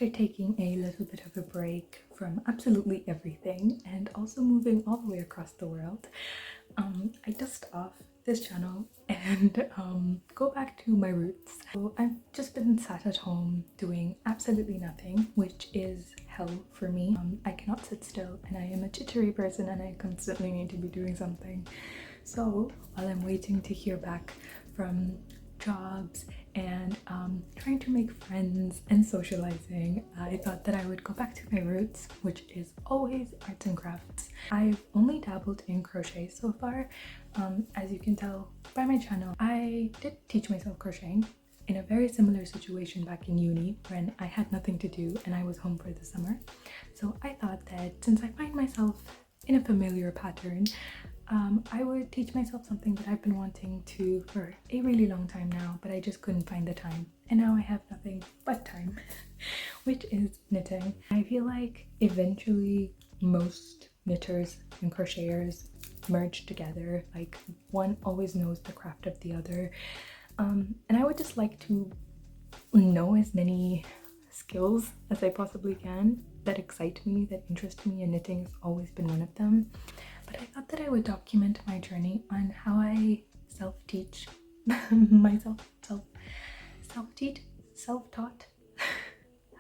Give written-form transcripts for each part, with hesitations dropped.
after taking a little bit of a break from absolutely everything and also moving all the way across the world, I dust off this channel and go back to my roots. So I've just been sat at home doing absolutely nothing, which is hell for me. I cannot sit still and I am a jittery person and I constantly need to be doing something. So while I'm waiting to hear back from jobs and trying to make friends and socializing, I thought that I would go back to my roots, which is always arts and crafts. I've only dabbled in crochet so far. As you can tell by my channel, I did teach myself crocheting in a very similar situation back in uni when I had nothing to do and I was home for the summer. So I thought that since I find myself in a familiar pattern, I would teach myself something that I've been wanting to for a really long time now, but I just couldn't find the time. And now I have nothing but time, which is knitting. I feel like eventually most knitters and crocheters merge together. Like one always knows the craft of the other. And I would just like to know as many skills as I possibly can that excite me, that interest me, and knitting has always been one of them. But I thought that I would document my journey on how I self-teach myself, self-taught,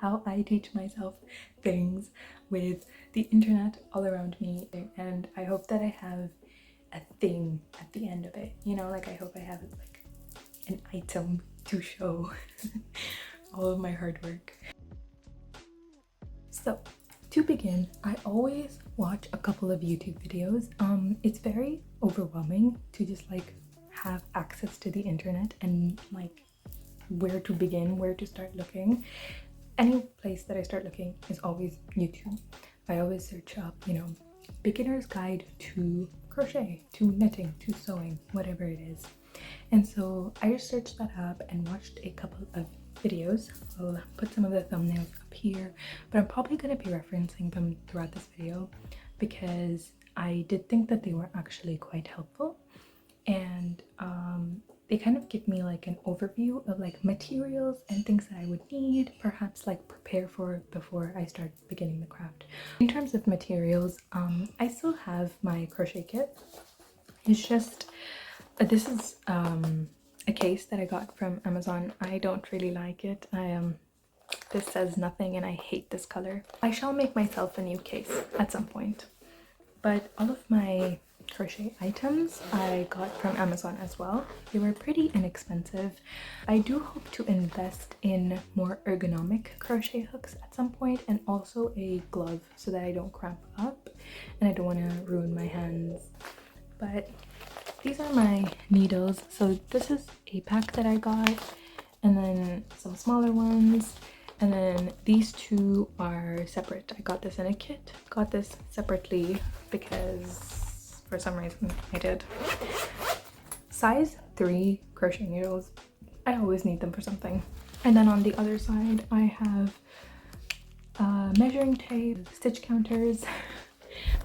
how I teach myself things with the internet all around me. And I hope that I have a thing at the end of it, you know, like I hope I have like an item to show all of my hard work. So to begin, I always watch a couple of YouTube videos. It's very overwhelming to just like have access to the internet and like where to begin, where to start looking. Any place that I start looking is always YouTube. I always search up, you know, beginner's guide to crochet, to knitting, to sewing, whatever it is. And so I just searched that up and watched a couple of videos. I'll put some of the thumbnails up here, but I'm probably going to be referencing them throughout this video because I did think that they were actually quite helpful, and they kind of give me like an overview of like materials and things that I would need, perhaps like prepare for before I start beginning the craft. In terms of materials, I still have my crochet kit. It's just this is a case that I got from Amazon. I don't really like it. This says nothing and I hate this color. I shall make myself a new case at some point. But all of my crochet items I got from Amazon as well. They were pretty inexpensive. I do hope to invest in more ergonomic crochet hooks at some point, and also a glove so that I don't cramp up and I don't want to ruin my hands. But these are my needles. So this is a pack that I got, and then some smaller ones, and then these two are separate. I got this in a kit, got this separately because for some reason I did. Size 3 crochet needles. I always need them for something. And then on the other side I have measuring tape, stitch counters,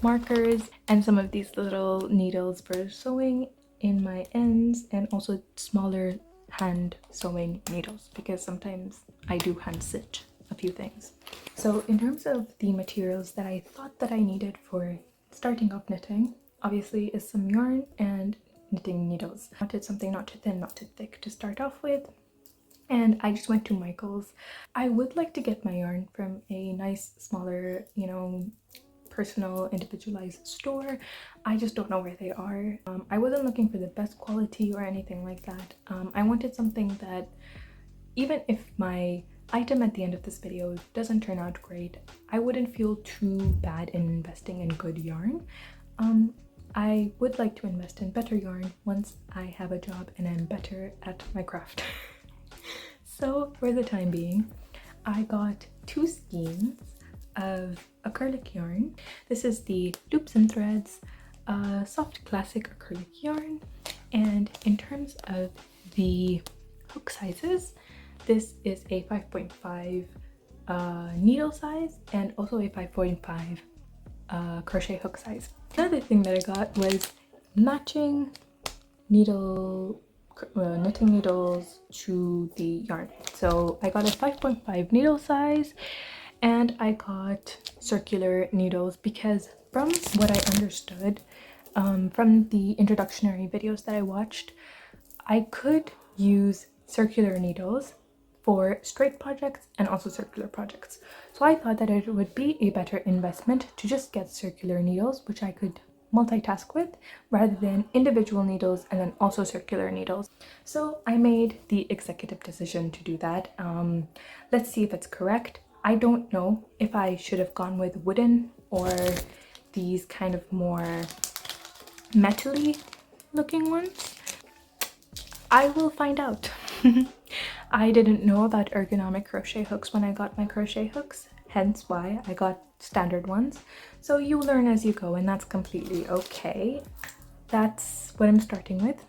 markers, and some of these little needles for sewing in my ends, and also smaller hand sewing needles because sometimes I do hand stitch a few things. So in terms of the materials that I thought that I needed for starting off knitting, obviously is some yarn and knitting needles. I wanted something not too thin, not too thick to start off with, and I just went to Michael's. I would like to get my yarn from a nice smaller, you know, personal individualized store. I just don't know where they are. I wasn't looking for the best quality or anything like that. I wanted something that even if my item at the end of this video doesn't turn out great, I wouldn't feel too bad in investing in good yarn. I would like to invest in better yarn once I have a job and I'm better at my craft. So for the time being, I got 2 skeins of acrylic yarn. This is the Loops and Threads soft classic acrylic yarn, and in terms of the hook sizes, this is a 5.5 needle size and also a 5.5 crochet hook size. Another thing that I got was matching needle knitting needles to the yarn. So I got a 5.5 needle size, and I got circular needles because from what I understood from the introductory videos that I watched, I could use circular needles for straight projects and also circular projects. So I thought that it would be a better investment to just get circular needles, which I could multitask with, rather than individual needles and then also circular needles. So I made the executive decision to do that. Let's see if it's correct. I don't know if I should have gone with wooden or these kind of more metal-y looking ones. I will find out. I didn't know about ergonomic crochet hooks when I got my crochet hooks, hence why I got standard ones. So you learn as you go, and that's completely okay. That's what I'm starting with.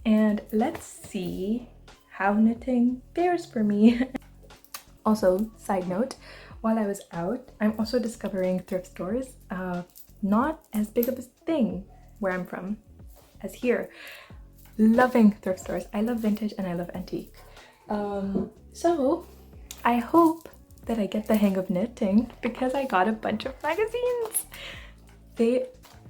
And let's see how knitting fares for me. Also, side note, while I was out, I'm also discovering thrift stores. Not as big of a thing where I'm from as here. Loving thrift stores. I love vintage and I love antique. So I hope that I get the hang of knitting because I got a bunch of magazines. They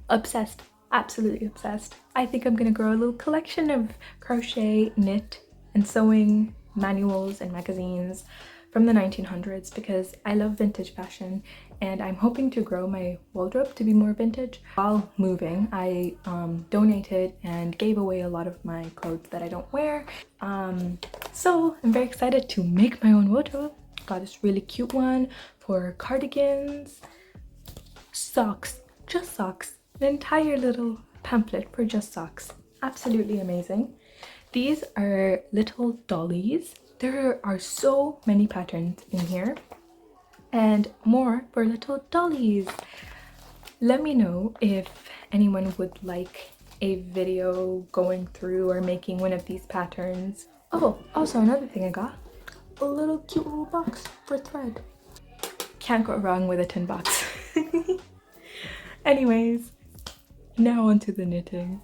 obsessed, absolutely obsessed. I think I'm gonna grow a little collection of crochet, knit, and sewing manuals and magazines from the 1900s because I love vintage fashion, and I'm hoping to grow my wardrobe to be more vintage. While moving, I donated and gave away a lot of my clothes that I don't wear. So I'm very excited to make my own wardrobe. Got this really cute one for cardigans, socks, just socks, an entire little pamphlet for just socks. Absolutely amazing. These are little dollies. There are so many patterns in here and more for little dollies. Let me know if anyone would like a video going through or making one of these patterns. Oh, also another thing I got, a little cute little box for thread. Can't go wrong with a tin box. Anyways, now onto the knitting.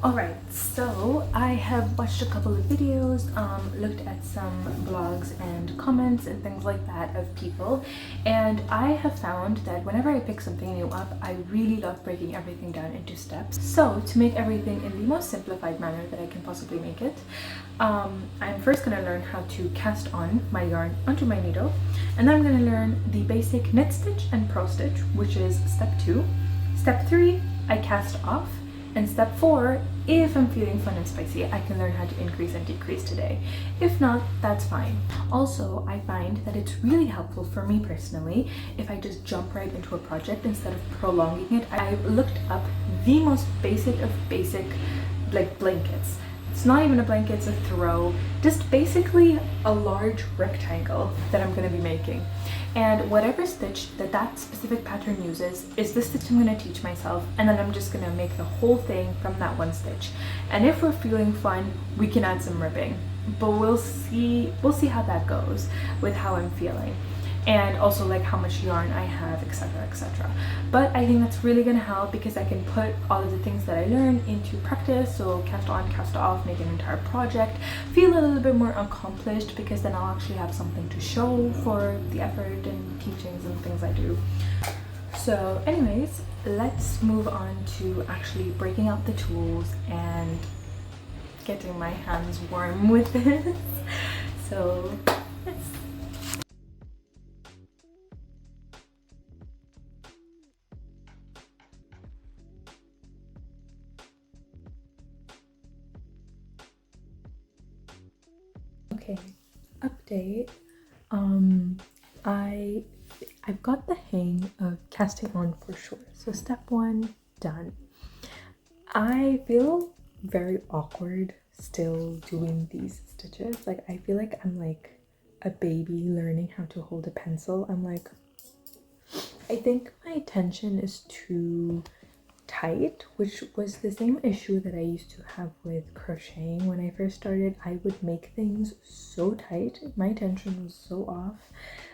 Alright, so I have watched a couple of videos, looked at some blogs and comments and things like that of people, and I have found that whenever I pick something new up, I really love breaking everything down into steps. So to make everything in the most simplified manner that I can possibly make it, I'm first going to learn how to cast on my yarn onto my needle, and then I'm going to learn the basic knit stitch and purl stitch, which is step 2. Step 3, I cast off. And step 4, if I'm feeling fun and spicy, I can learn how to increase and decrease today. If not, that's fine. Also, I find that it's really helpful for me personally if I just jump right into a project instead of prolonging it. I looked up the most basic of basic, like blankets. It's not even a blanket, it's a throw. Just basically a large rectangle that I'm going to be making. And whatever stitch that specific pattern uses is the stitch I'm going to teach myself, and then I'm just going to make the whole thing from that one stitch. And if we're feeling fun, we can add some ribbing, but we'll see how that goes with how I'm feeling, and also like how much yarn I have, etc, etc. But I think that's really going to help because I can put all of the things that I learn into practice. So cast on, cast off, make an entire project, feel a little bit more accomplished because then I'll actually have something to show for the effort and teachings and things I do. So anyways, let's move on to actually breaking out the tools and getting my hands warm with this. So let's. Okay, update. I've got the hang of casting on for sure. So step 1 done. I feel very awkward still doing these stitches. Like I feel like I'm like a baby learning how to hold a pencil. I'm like, I think my attention is too tight, which was the same issue that I used to have with crocheting. When I first started, I would make things so tight, my tension was so off.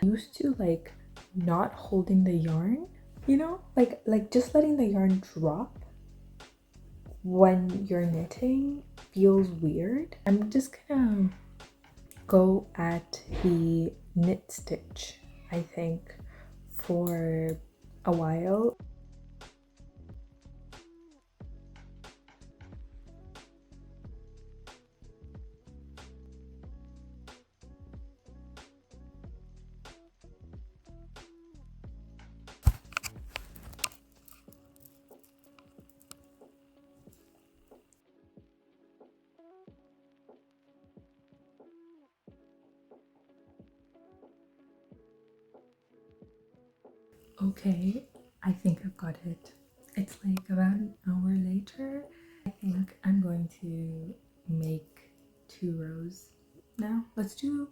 I used to like not holding the yarn, you know, like just letting the yarn drop when you're knitting feels weird. I'm just gonna go at the knit stitch, I think, for a while. Okay, I think I've got it. It's like about an hour later. I think I'm going to make 2 rows now. Let's do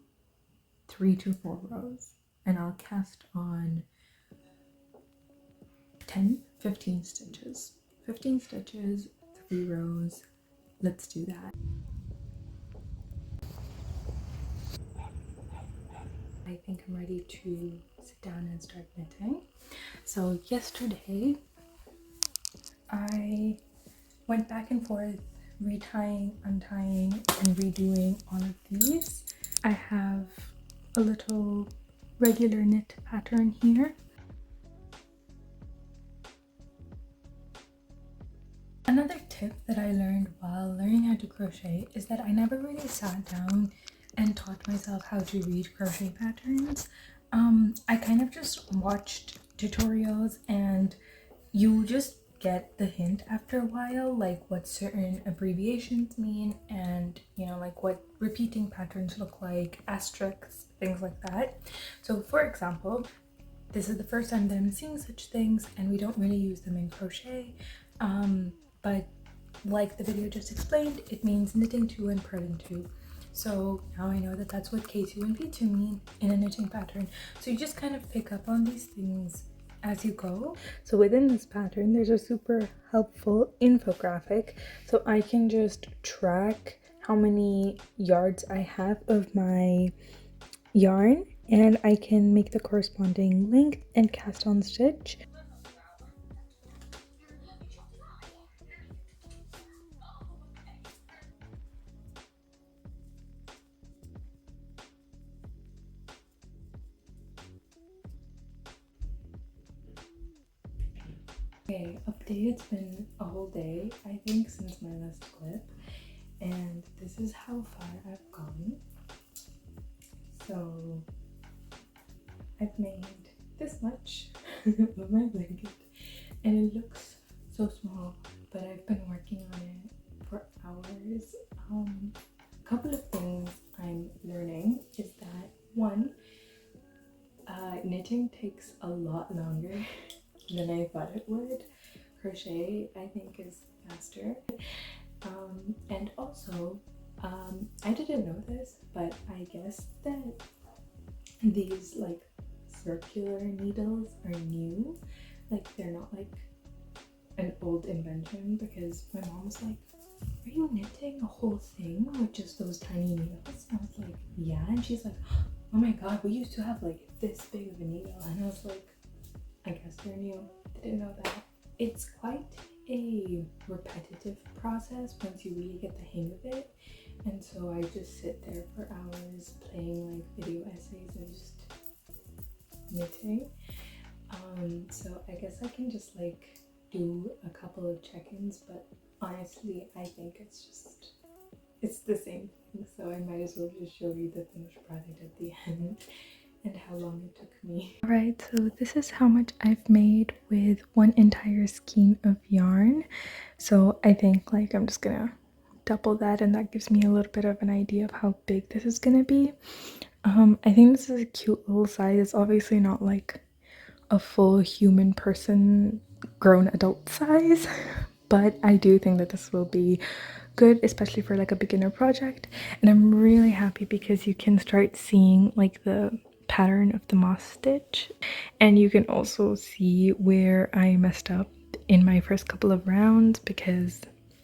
3 to 4 rows, and I'll cast on 15 stitches. 15 stitches, 3 rows. Let's do that. I think I'm ready to sit down and start knitting. So yesterday I went back and forth, retying, untying, and redoing all of these. I have a little regular knit pattern here. Another tip that I learned while learning how to crochet is that I never really sat down and taught myself how to read crochet patterns. I kind of just watched tutorials, and you just get the hint after a while, like what certain abbreviations mean, and you know, like what repeating patterns look like, asterisks, things like that. So for example, this is the first time that I'm seeing such things, and we don't really use them in crochet, but like the video just explained, it means knitting 2 and purling 2. So now I know that that's what K2 and P2 mean in a knitting pattern. So you just kind of pick up on these things as you go. So within this pattern, there's a super helpful infographic, so I can just track how many yards I have of my yarn, and I can make the corresponding length and cast on stitch. Okay, update. It's been a whole day, I think, since my last clip, and this is how far I've gone. So I've made this much of my blanket, and it looks so small, but I've been working on it for hours. A couple of things I'm learning is that one, knitting takes a lot longer than I thought it would. Crochet, I think, is faster. And also, I didn't know this, but I guess that these like circular needles are new. Like, they're not like an old invention, because my mom was like, "Are you knitting a whole thing with just those tiny needles?" And I was like, "Yeah." And she's like, "Oh my god, we used to have like this big of a needle." And I was like, I guess they're new. Didn't know that. It's quite a repetitive process once you really get the hang of it. And so I just sit there for hours playing like video essays and just knitting. So I guess I can just like do a couple of check-ins, but honestly I think it's the same thing, so I might as well just show you the finished product at the end and how long it took me. Alright, so this is how much I've made with one entire skein of yarn. So I think like I'm just gonna double that, and that gives me a little bit of an idea of how big this is gonna be. I think this is a cute little size. It's obviously not like a full human person grown adult size, but I do think that this will be good, especially for like a beginner project. And I'm really happy because you can start seeing like the pattern of the moss stitch, and you can also see where I messed up in my first couple of rounds because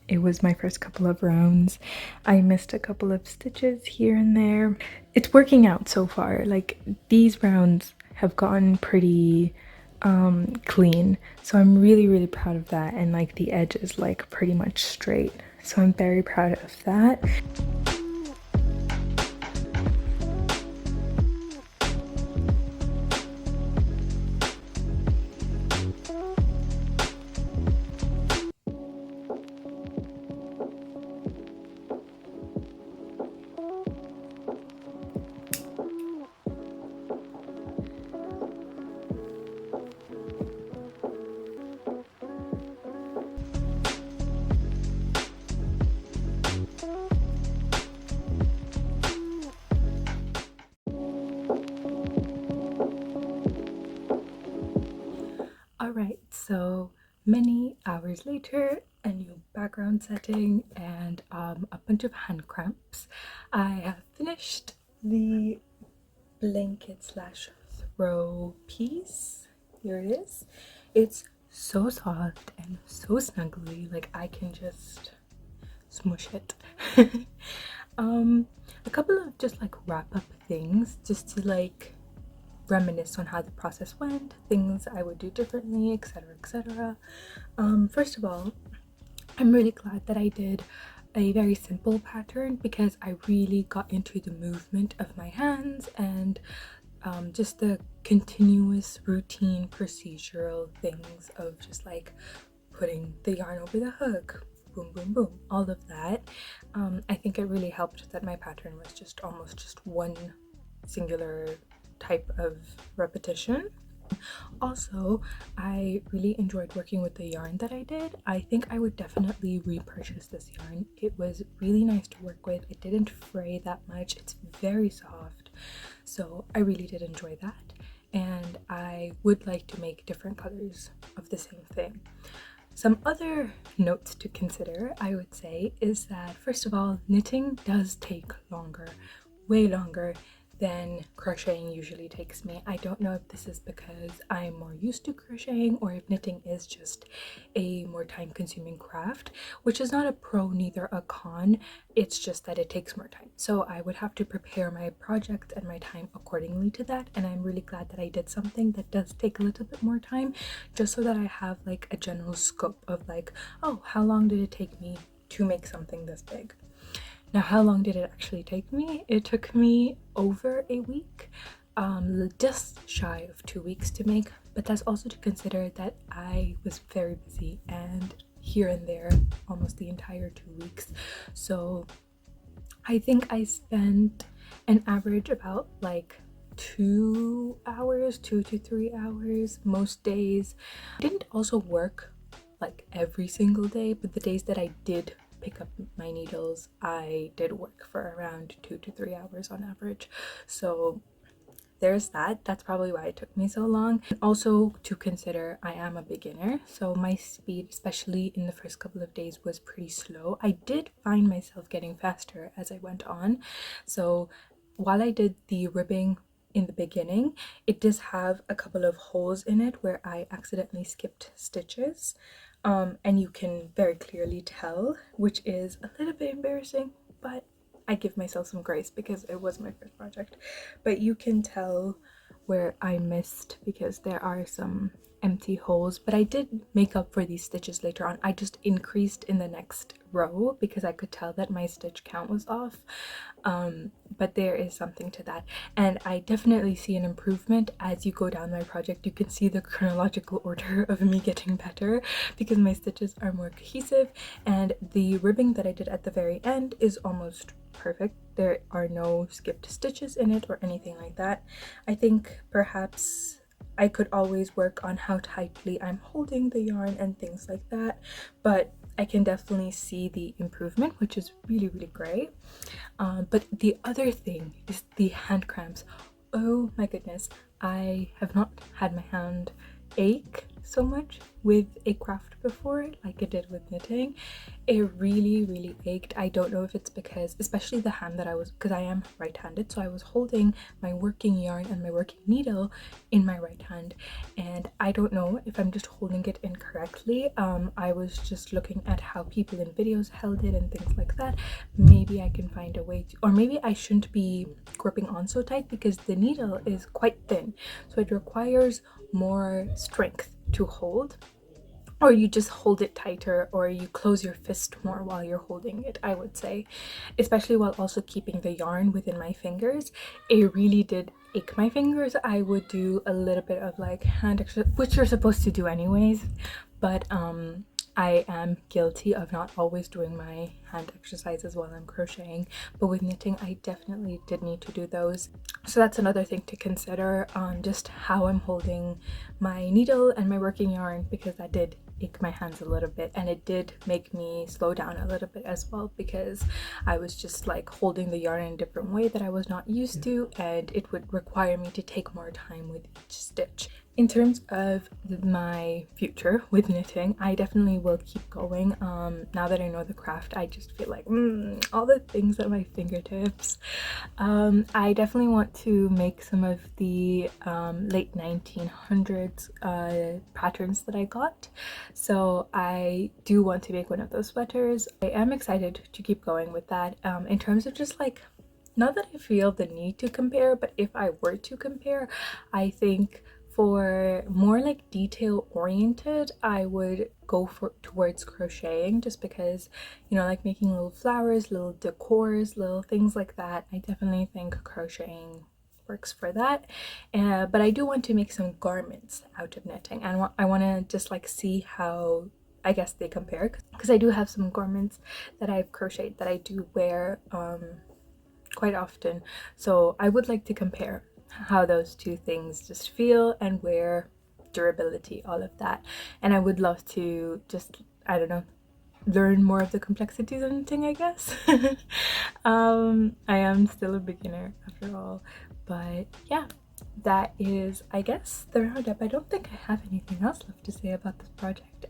it was my first couple of rounds. I missed a couple of stitches here and there. It's working out so far. Like, these rounds have gotten pretty clean, so I'm really proud of that, and like the edge is like pretty much straight, so I'm very proud of that. Alright, so many hours later, a new background setting, and a bunch of hand cramps. I have finished the blanket slash throw piece. Here it is. It's so soft and so snuggly, like I can just smush it. A couple of just like wrap up things just to like reminisce on how the process went, things I would do differently, etc, etc. First of all, I'm really glad that I did a very simple pattern because I really got into the movement of my hands and just the continuous routine procedural things of just like putting the yarn over the hook, boom boom boom, all of that. I think it really helped that my pattern was just almost just one singular type of repetition. Also, I really enjoyed working with the yarn that I did. I think I would definitely repurchase this yarn. It was really nice to work with. It didn't fray that much. It's very soft, so I really did enjoy that, and I would like to make different colors of the same thing. Some other notes to consider, I would say, is that first of all, knitting does take longer, way longer than crocheting usually takes me. I don't know if this is because I'm more used to crocheting or if knitting is just a more time-consuming craft, which is not a pro neither a con. It's just that it takes more time, so I would have to prepare my project and my time accordingly to that, and I'm really glad that I did something that does take a little bit more time, just so that I have like a general scope of like, oh, how long did it take me to make something this big. Now, how long did it actually take me? It took me over a week, just shy of 2 weeks to make, but that's also to consider that I was very busy and here and there almost the entire 2 weeks. So I think I spent an average about like 2 hours, 2 to 3 hours most days. I didn't also work like every single day, but the days that I did pick up my needles, I did work for around 2 to 3 hours on average. So there's that. That's probably why it took me so long. And also to consider, I am a beginner, so my speed, especially in the first couple of days, was pretty slow. I did find myself getting faster as I went on. So while I did the ribbing in the beginning, it does have a couple of holes in it where I accidentally skipped stitches. And you can very clearly tell, which is a little bit embarrassing, but I give myself some grace because it was my first project. But you can tell where I missed because there are some empty holes, but I did make up for these stitches later on. I just increased in the next row because I could tell that my stitch count was off. But there is something to that, and I definitely see an improvement as you go down my project. You can see the chronological order of me getting better because my stitches are more cohesive, and the ribbing that I did at the very end is almost perfect. There are no skipped stitches in it or anything like that. I think perhaps I could always work on how tightly I'm holding the yarn and things like that, but I can definitely see the improvement, which is really great. But the other thing is the hand cramps. Oh my goodness, I have not had my hand ache so much with a craft before like I did with knitting. It really ached. I don't know if it's because, especially the hand that I was, because I am right-handed, so I was holding my working yarn and my working needle in my right hand, and I don't know if I'm just holding it incorrectly. I was just looking at how people in videos held it and things like that. Maybe I can find a way to, or maybe I shouldn't be gripping on so tight because the needle is quite thin, so it requires more strength to hold, or you just hold it tighter, or you close your fist more while you're holding it, I would say, especially while also keeping the yarn within my fingers. It really did ache my fingers. I would do a little bit of like hand exercise, which you're supposed to do anyways, but I am guilty of not always doing my hand exercises while I'm crocheting, but with knitting I definitely did need to do those. So that's another thing to consider, just how I'm holding my needle and my working yarn, because that did ache my hands a little bit, and it did make me slow down a little bit as well, because I was just like holding the yarn in a different way that I was not used to, and it would require me to take more time with each stitch. In terms of my future with knitting, I definitely will keep going. Now that I know the craft, I just feel like all the things at my fingertips. I definitely want to make some of the late 1900s patterns that I got. So I do want to make one of those sweaters. I am excited to keep going with that. In terms of just like, not that I feel the need to compare, but if I were to compare, I think for more like detail oriented, I would go towards crocheting, just because, you know, like making little flowers, little decors, little things like that. I definitely think crocheting works for that. But I do want to make some garments out of knitting, and I want to just like see how, I guess, they compare, because I do have some garments that I've crocheted that I do wear quite often. So I would like to compare how those two things just feel, and wear, durability, all of that. And I would love to just, I don't know, learn more of the complexities of knitting, I guess. I am still a beginner after all, but yeah, that is, I guess, the roundup. I don't think I have anything else left to say about this project.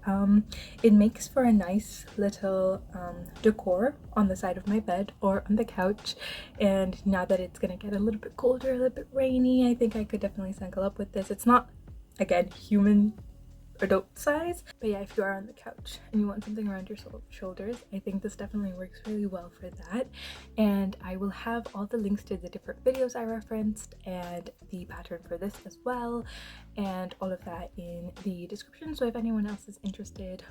It makes for a nice little decor on the side of my bed or on the couch, and now that it's gonna get a little bit colder, a little bit rainy, I think I could definitely snuggle up with this. It's not, again, human adult size, but yeah, if you are on the couch and you want something around your shoulders, I think this definitely works really well for that. And I will have all the links to the different videos I referenced, and the pattern for this as well, and all of that in the description. So if anyone else is interested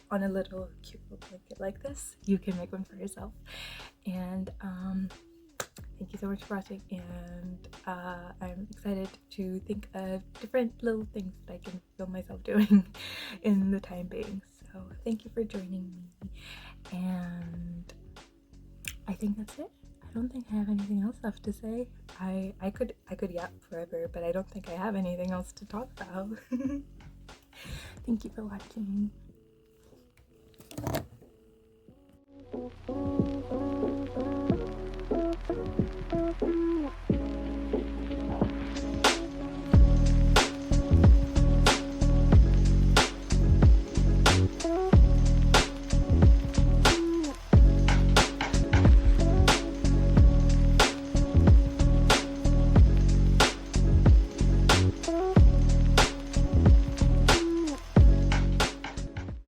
on a little cute little blanket like this, you can make one for yourself. And thank you so much for watching, and I'm excited to think of different little things that I can film myself doing in the time being. So thank you for joining me, and I think that's it. I don't think I have anything else left to say. I could yap forever, but I don't think I have anything else to talk about. Thank you for watching.